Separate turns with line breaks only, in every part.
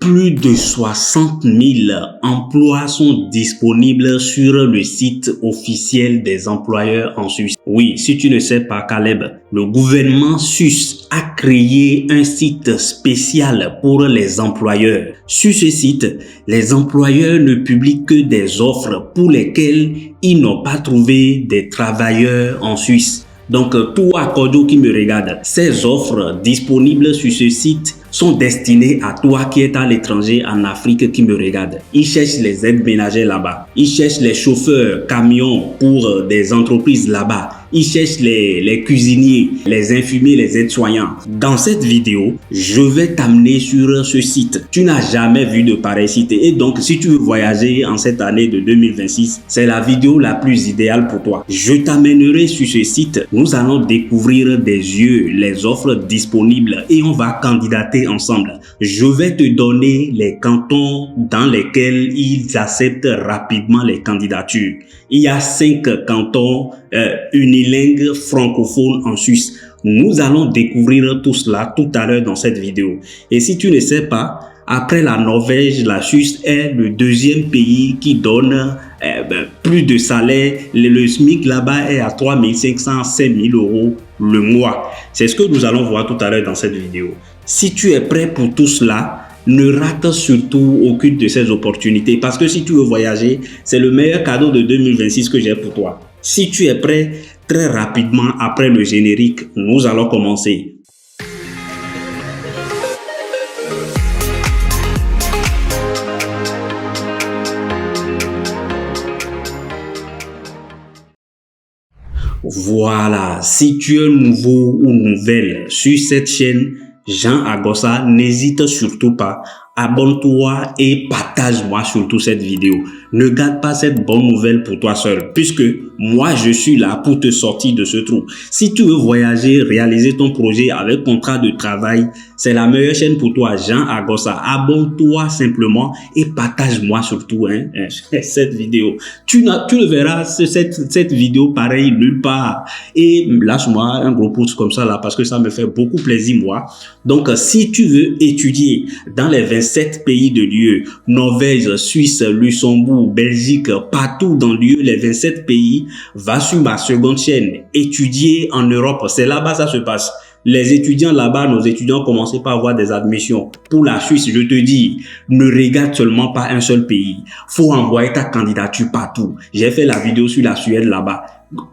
Plus de 60 000 emplois sont disponibles sur le site officiel des employeurs en Suisse. Oui, si tu ne sais pas, Caleb, le gouvernement suisse a créé un site spécial pour les employeurs. Sur ce site, les employeurs ne publient que des offres pour lesquelles ils n'ont pas trouvé des travailleurs en Suisse. Donc, toi, Kodo qui me regarde, ces offres disponibles sur ce site sont destinées à toi qui es à l'étranger en Afrique qui me regarde. Ils cherchent les aides ménagères là-bas. Ils cherchent les chauffeurs camions pour des entreprises là-bas. Ils cherchent les cuisiniers, les infirmiers, les aides-soignants. Dans cette vidéo, je vais t'amener sur ce site. Tu n'as jamais vu de pareil site. Et donc, si tu veux voyager en cette année de 2026, c'est la vidéo la plus idéale pour toi. Je t'amènerai sur ce site. Nous allons découvrir des yeux les offres disponibles et on va candidater ensemble. Je vais te donner les cantons dans lesquels ils acceptent rapidement les candidatures. Il y a 5 cantons unilingues francophones en Suisse. Nous allons découvrir tout cela tout à l'heure dans cette vidéo. Et si tu ne sais pas, après la Norvège, la Suisse est le deuxième pays qui donne plus de salaire. Le SMIC là-bas est à 3 500 à 5 000 euros le mois. C'est ce que nous allons voir tout à l'heure dans cette vidéo. Si tu es prêt pour tout cela, ne rate surtout aucune de ces opportunités parce que si tu veux voyager, c'est le meilleur cadeau de 2026 que j'ai pour toi. Si tu es prêt, très rapidement après le générique, nous allons commencer. Voilà, si tu es nouveau ou nouvelle sur cette chaîne, Jean Agossa, n'hésite surtout pas, abonne-toi et partage-moi surtout cette vidéo. Ne garde pas cette bonne nouvelle pour toi seul, puisque moi je suis là pour te sortir de ce trou. Si tu veux voyager, réaliser ton projet avec contrat de travail, c'est la meilleure chaîne pour toi, Jean Agossa. Abonne-toi simplement et partage-moi surtout cette vidéo. Tu le verras, cette vidéo pareil nulle part. Et lâche-moi un gros pouce comme ça là, parce que ça me fait beaucoup plaisir moi. Donc si tu veux étudier dans les 27 pays de l'UE, Norvège, Suisse, Luxembourg, Belgique, partout dans l'UE, les 27 pays, va sur ma seconde chaîne, étudier en Europe. C'est là-bas ça se passe. Les étudiants là-bas, nos étudiants commencent par avoir des admissions. Pour la Suisse, je te dis, ne regarde seulement pas un seul pays. Faut envoyer ta candidature partout. J'ai fait la vidéo sur la Suède là-bas.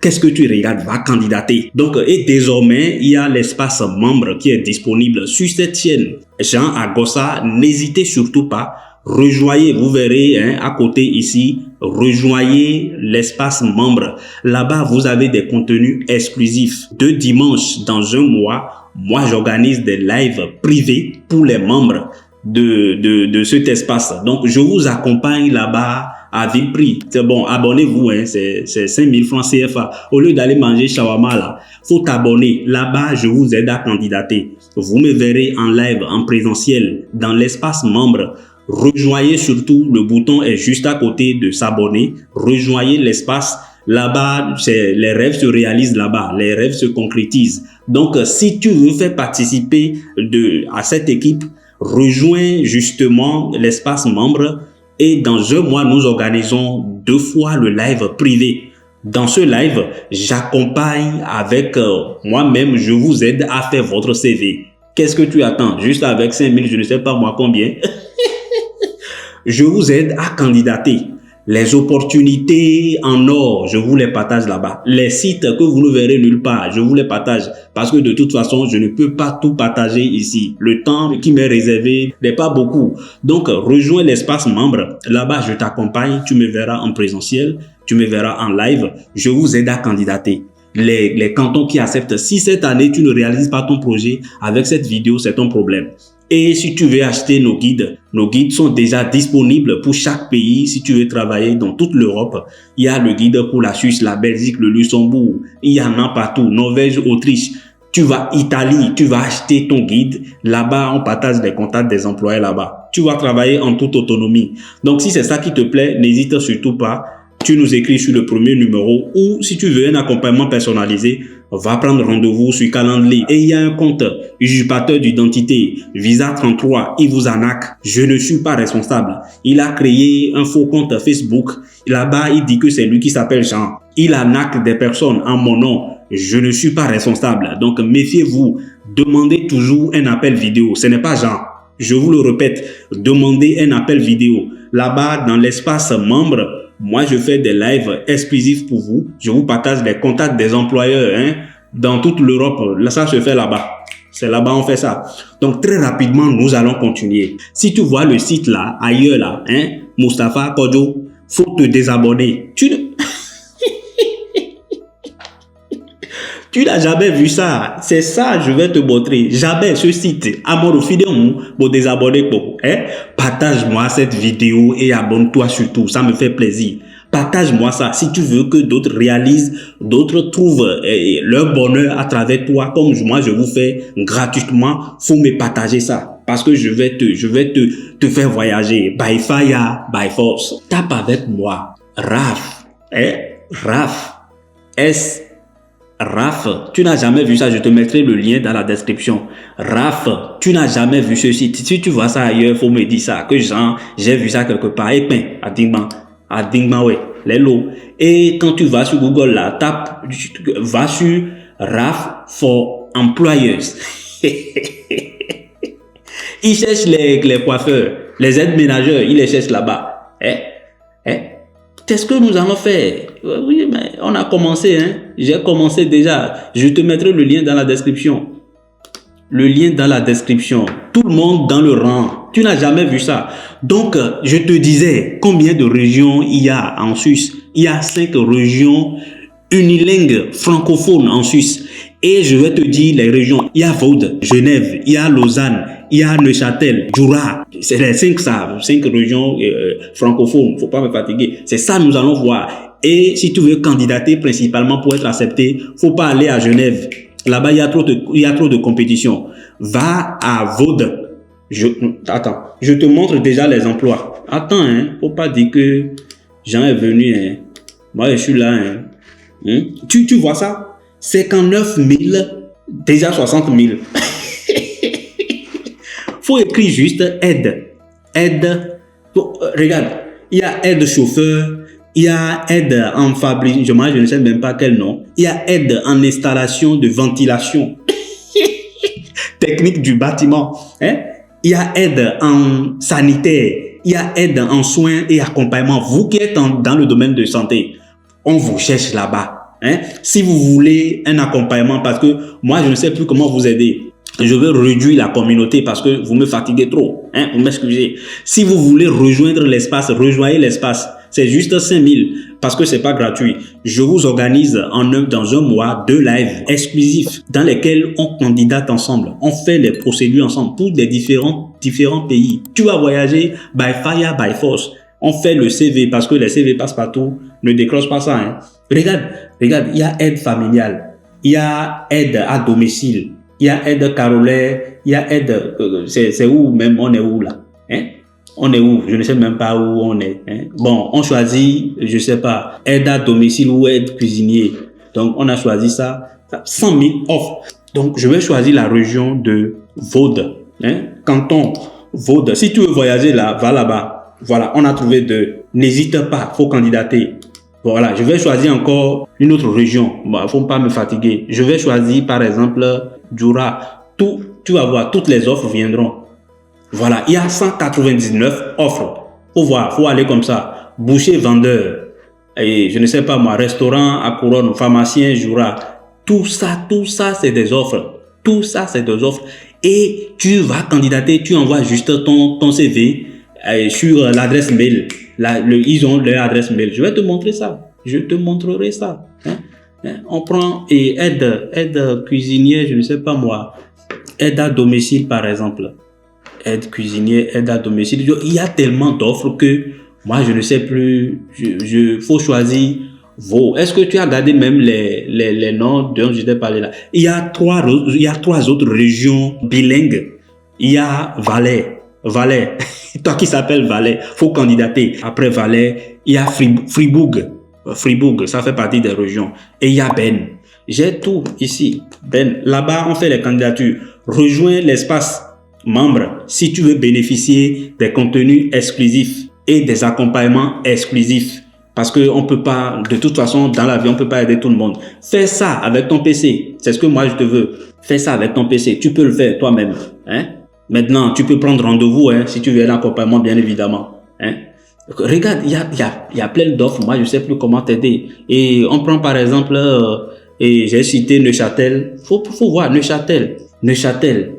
Qu'est-ce que tu regardes? Va candidater. Donc, et désormais, il y a l'espace membre qui est disponible sur cette chaîne. Jean Agossa, n'hésitez surtout pas. Rejoignez, vous verrez à côté ici, rejoignez l'espace membre. Là-bas, vous avez des contenus exclusifs. 2 dimanches dans un mois, moi j'organise des lives privés pour les membres de cet espace. Donc, je vous accompagne là-bas à vil prix. C'est bon, abonnez-vous, c'est 5 000 francs CFA. Au lieu d'aller manger shawarma là, faut t'abonner. Là-bas, je vous aide à candidater. Vous me verrez en live, en présentiel, dans l'espace membre. Rejoignez surtout, le bouton est juste à côté de s'abonner. Rejoignez l'espace. Là-bas, les rêves se réalisent là-bas. Les rêves se concrétisent. Donc, si tu veux faire participer à cette équipe, rejoins justement l'espace membre. Et dans un mois, nous organisons 2 fois le live privé. Dans ce live, j'accompagne avec moi-même, je vous aide à faire votre CV. Qu'est-ce que tu attends? Juste avec 5 000, je ne sais pas moi combien. Je vous aide à candidater. Les opportunités en or, je vous les partage là-bas. Les sites que vous ne verrez nulle part, je vous les partage. Parce que de toute façon, je ne peux pas tout partager ici. Le temps qui m'est réservé n'est pas beaucoup. Donc, rejoins l'espace membre. Là-bas, je t'accompagne. Tu me verras en présentiel. Tu me verras en live. Je vous aide à candidater. Les cantons qui acceptent. Si cette année, tu ne réalises pas ton projet, avec cette vidéo, c'est ton problème. Et si tu veux acheter nos guides sont déjà disponibles pour chaque pays. Si tu veux travailler dans toute l'Europe, il y a le guide pour la Suisse, la Belgique, le Luxembourg. Il y en a partout. Norvège, Autriche. Tu vas Italie, tu vas acheter ton guide. Là-bas, on partage les contacts des employés là-bas. Tu vas travailler en toute autonomie. Donc, si c'est ça qui te plaît, n'hésite surtout pas. tu nous écris sur le premier numéro, ou si tu veux un accompagnement personnalisé, va prendre rendez-vous sur Calendly. Et il y a un compte usurpateur d'identité, Visa 33, il vous arnaque. Je ne suis pas responsable. Il a créé un faux compte Facebook. Là-bas, il dit que c'est lui qui s'appelle Jean. Il arnaque des personnes en mon nom. Je ne suis pas responsable. Donc, méfiez-vous. Demandez toujours un appel vidéo. Ce n'est pas Jean. Je vous le répète, demandez un appel vidéo. Là-bas, dans l'espace membre, moi, je fais des lives exclusifs pour vous. Je vous partage les contacts des employeurs dans toute l'Europe. Là, ça se fait là-bas. C'est là-bas on fait ça. Donc, très rapidement, nous allons continuer. Si tu vois le site là, ailleurs là, Moustapha Kodjo, faut te désabonner. Tu n'as jamais vu ça. C'est ça, je vais te montrer. Jamais ce site. Amor Fidéon, pour désabonner pour. Partage-moi cette vidéo et abonne-toi surtout. Ça me fait plaisir. Partage-moi ça. Si tu veux que d'autres réalisent, d'autres trouvent leur bonheur à travers toi, comme moi je vous fais gratuitement, faut me partager ça. Parce que je vais te faire voyager. By fire, by force. Tape avec moi. Raf. Raf. Raf, tu n'as jamais vu ça, je te mettrai le lien dans la description. Raf, tu n'as jamais vu ce site. Si tu vois ça ailleurs, faut me dire ça. Que j'ai vu ça quelque part. Et ben, à Dingban, ouais, les lots. Et quand tu vas sur Google là, va sur Raf for Employers. Ils cherchent les coiffeurs, les aides-ménageurs, ils les cherchent là-bas. Qu'est-ce que nous allons faire? Oui, mais on a commencé, J'ai commencé déjà. Je te mettrai le lien dans la description. Le lien dans la description. Tout le monde dans le rang. Tu n'as jamais vu ça. Donc, je te disais, combien de régions il y a en Suisse? Il y a 5 régions unilingues francophones en Suisse. Et je vais te dire les régions. Il y a Vaud, Genève, il y a Lausanne, il y a Neuchâtel, Jura. C'est les 5 régions francophones. Faut pas me fatiguer. C'est ça nous allons voir. Et si tu veux candidater principalement pour être accepté, faut pas aller à Genève. Là-bas, il y a trop de compétition. Va à Vaud. Attends, je te montre déjà les emplois. Attends, faut pas dire que Jean est venu, Moi, je suis là, Tu vois ça? 59 000, déjà 60 000. Faut écrire juste aide. Aide. Regarde, il y a aide chauffeur, il y a aide en fabrication, je ne sais même pas quel nom. Il y a aide en installation de ventilation. Technique du bâtiment. Il y a aide en sanitaire. Il y a aide en soins et accompagnement. Vous qui êtes dans le domaine de santé, on vous cherche là-bas. Si vous voulez un accompagnement, parce que moi, je ne sais plus comment vous aider. Je veux réduire la communauté parce que vous me fatiguez trop. Vous m'excusez. Si vous voulez rejoindre l'espace, rejoignez l'espace. C'est juste 5 000 parce que c'est pas gratuit. Je vous organise dans un mois 2 lives exclusifs dans lesquels on candidate ensemble. On fait les procédures ensemble pour des différents pays. Tu vas voyager by fire, by force. On fait le CV parce que les CV passent partout. Ne décroche pas ça. Regarde, il y a aide familiale. Il y a aide à domicile. Il y a aide carolaire. Il y a aide... c'est où même? On est où là? On est où? Je ne sais même pas où on est. Bon, on choisit, je sais pas, aide à domicile ou aide cuisinier. Donc, on a choisi ça. 100 000 offres. Donc, je vais choisir la région de Vaud. Canton Vaud. Si tu veux voyager là, va là-bas. Voilà, on a trouvé 2. N'hésite pas, faut candidater. Voilà, je vais choisir encore une autre région. Bon, faut pas me fatiguer. Je vais choisir par exemple Jura. Tu vas voir, toutes les offres viendront. Voilà, il y a 199 offres. Faut aller comme ça. Boucher, vendeur. Et je ne sais pas moi, restaurant à Couronne, pharmacien, Jura. Tout ça, c'est des offres. Tout ça, c'est des offres. Et tu vas candidater, tu envoies juste ton CV sur l'adresse mail. Ils ont leur adresse mail. Je vais te montrer ça. Je te montrerai ça. On prend et aide cuisinier, je ne sais pas moi. Aide à domicile, par exemple. Aide cuisinier, aide à domicile. Il y a tellement d'offres que moi, je ne sais plus. Faut choisir vos. Est-ce que tu as regardé même les noms dont je t'ai parlé là? Il y a 3 autres régions bilingues. Il y a Valais. Toi qui s'appelle Valais, faut candidater. Après Valais, il y a Fribourg. Fribourg, ça fait partie des régions. Et il y a Ben. J'ai tout ici. Ben, là-bas, on fait les candidatures. Rejoins l'espace membre si tu veux bénéficier des contenus exclusifs et des accompagnements exclusifs. Parce que on peut pas, de toute façon, dans la vie, on peut pas aider tout le monde. Fais ça avec ton PC. C'est ce que moi je te veux. Fais ça avec ton PC. Tu peux le faire toi-même. Hein? Maintenant, tu peux prendre rendez-vous si tu veux un accompagnement, bien évidemment. Hein? Regarde, il y a plein d'offres. Moi, je sais plus comment t'aider. Et on prend par exemple, et j'ai cité Neuchâtel. Faut voir Neuchâtel. Neuchâtel.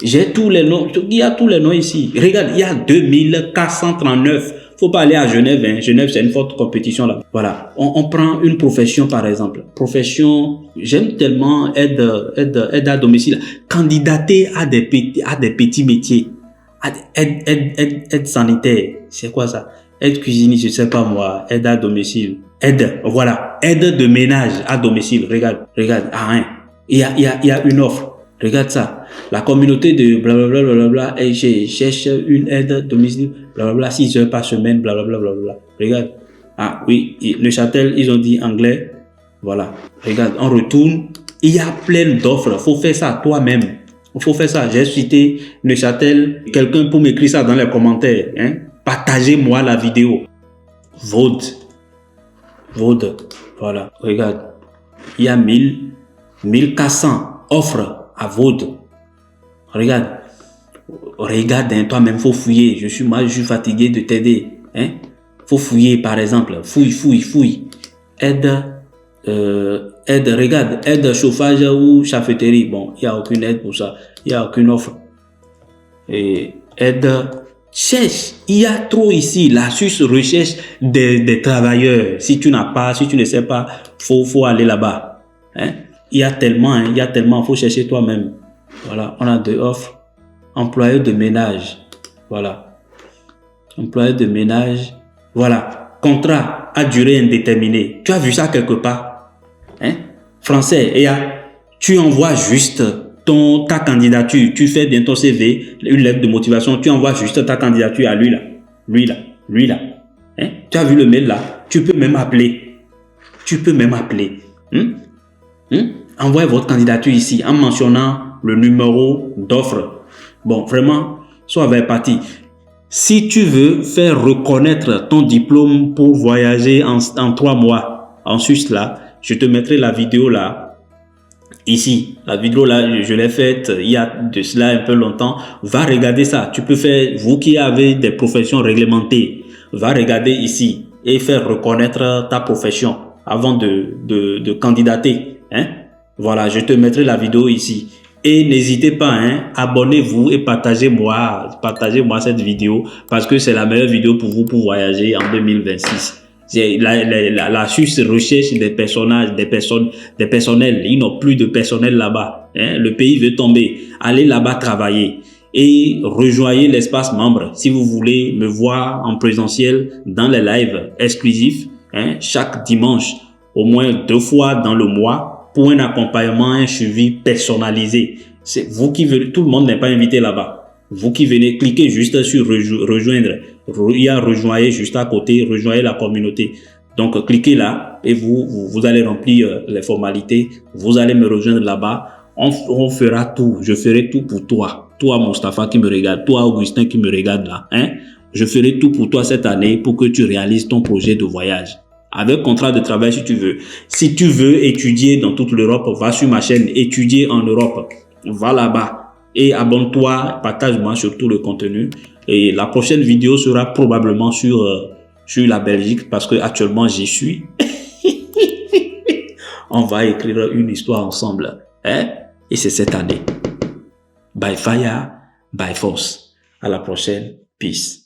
J'ai tous les noms. Il y a tous les noms ici. Regarde, il y a 2439. Faut pas aller à Genève. Hein. Genève, c'est une forte compétition là. Voilà. On prend une profession par exemple. Profession, j'aime tellement aide à domicile. Candidater à des petits métiers. Aide sanitaire. C'est quoi ça? Aide cuisinier, je sais pas moi. Aide à domicile. Voilà. Aide de ménage à domicile. Regarde. Ah, hein. Il y a une offre. Regarde ça. La communauté de blablabla, blablabla, et cherche une aide domicile, blablabla, 6 heures par semaine, blablabla, blablabla. Regarde. Ah oui, Neuchâtel, ils ont dit anglais. Voilà. Regarde, on retourne. Il y a plein d'offres. Faut faire ça toi-même. Faut faire ça. J'ai cité Neuchâtel. Quelqu'un pour m'écrire ça dans les commentaires. Hein? Partagez-moi la vidéo. Vaud. Voilà. Regarde. Il y a 1400 offres à Vaud. Regarde, hein, toi-même, faut fouiller. Je suis fatigué de t'aider. Hein? Faut fouiller, par exemple. Fouille. Aide, regarde, aide chauffage ou chafeterie. Bon, il n'y a aucune aide pour ça. Il n'y a aucune offre. Et aide, cherche. Il y a trop ici. La Suisse recherche des travailleurs. Si tu ne sais pas, faut aller là-bas. Hein? Il y a tellement, faut chercher toi-même. Voilà, on a 2 offres. Employé de ménage. Voilà. Employé de ménage. Voilà. Contrat à durée indéterminée. Tu as vu ça quelque part? Hein? Français. Et tu envoies juste ta candidature. Tu fais bien ton CV, une lettre de motivation. Tu envoies juste ta candidature à lui là. Hein? Tu as vu le mail là? Tu peux même appeler. Envoyez votre candidature ici en mentionnant le numéro d'offre. Bon, vraiment, sois parti. Si tu veux faire reconnaître ton diplôme pour voyager en 3 mois en Suisse là, je te mettrai la vidéo là, ici. La vidéo là, je l'ai faite il y a de cela un peu longtemps. Va regarder ça. Tu peux faire, vous qui avez des professions réglementées, va regarder ici et faire reconnaître ta profession avant de candidater. Hein? Voilà, je te mettrai la vidéo ici. Et n'hésitez pas, abonnez-vous et partagez-moi cette vidéo parce que c'est la meilleure vidéo pour vous pour voyager en 2026. La Suisse recherche des personnels. Ils n'ont plus de personnel là-bas. Le pays veut tomber. Allez là-bas travailler et rejoignez l'espace membre si vous voulez me voir en présentiel dans les lives exclusifs chaque dimanche, au moins 2 fois dans le mois. Pour un accompagnement, un suivi personnalisé. C'est vous qui venez, tout le monde n'est pas invité là-bas. Vous qui venez, cliquez juste sur rejoindre. Il y a rejoindre juste à côté, rejoindre la communauté. Donc, cliquez là et vous allez remplir les formalités. Vous allez me rejoindre là-bas. On fera tout. Je ferai tout pour toi. Toi, Mustapha qui me regarde. Toi, Augustin qui me regarde là. Je ferai tout pour toi cette année pour que tu réalises ton projet de voyage. Avec contrat de travail si tu veux. Si tu veux étudier dans toute l'Europe, va sur ma chaîne Étudier en Europe. Va là-bas et abonne-toi, partage-moi surtout le contenu. Et la prochaine vidéo sera probablement sur la Belgique parce que actuellement j'y suis. On va écrire une histoire ensemble. Et c'est cette année. By fire, by force. À la prochaine. Peace.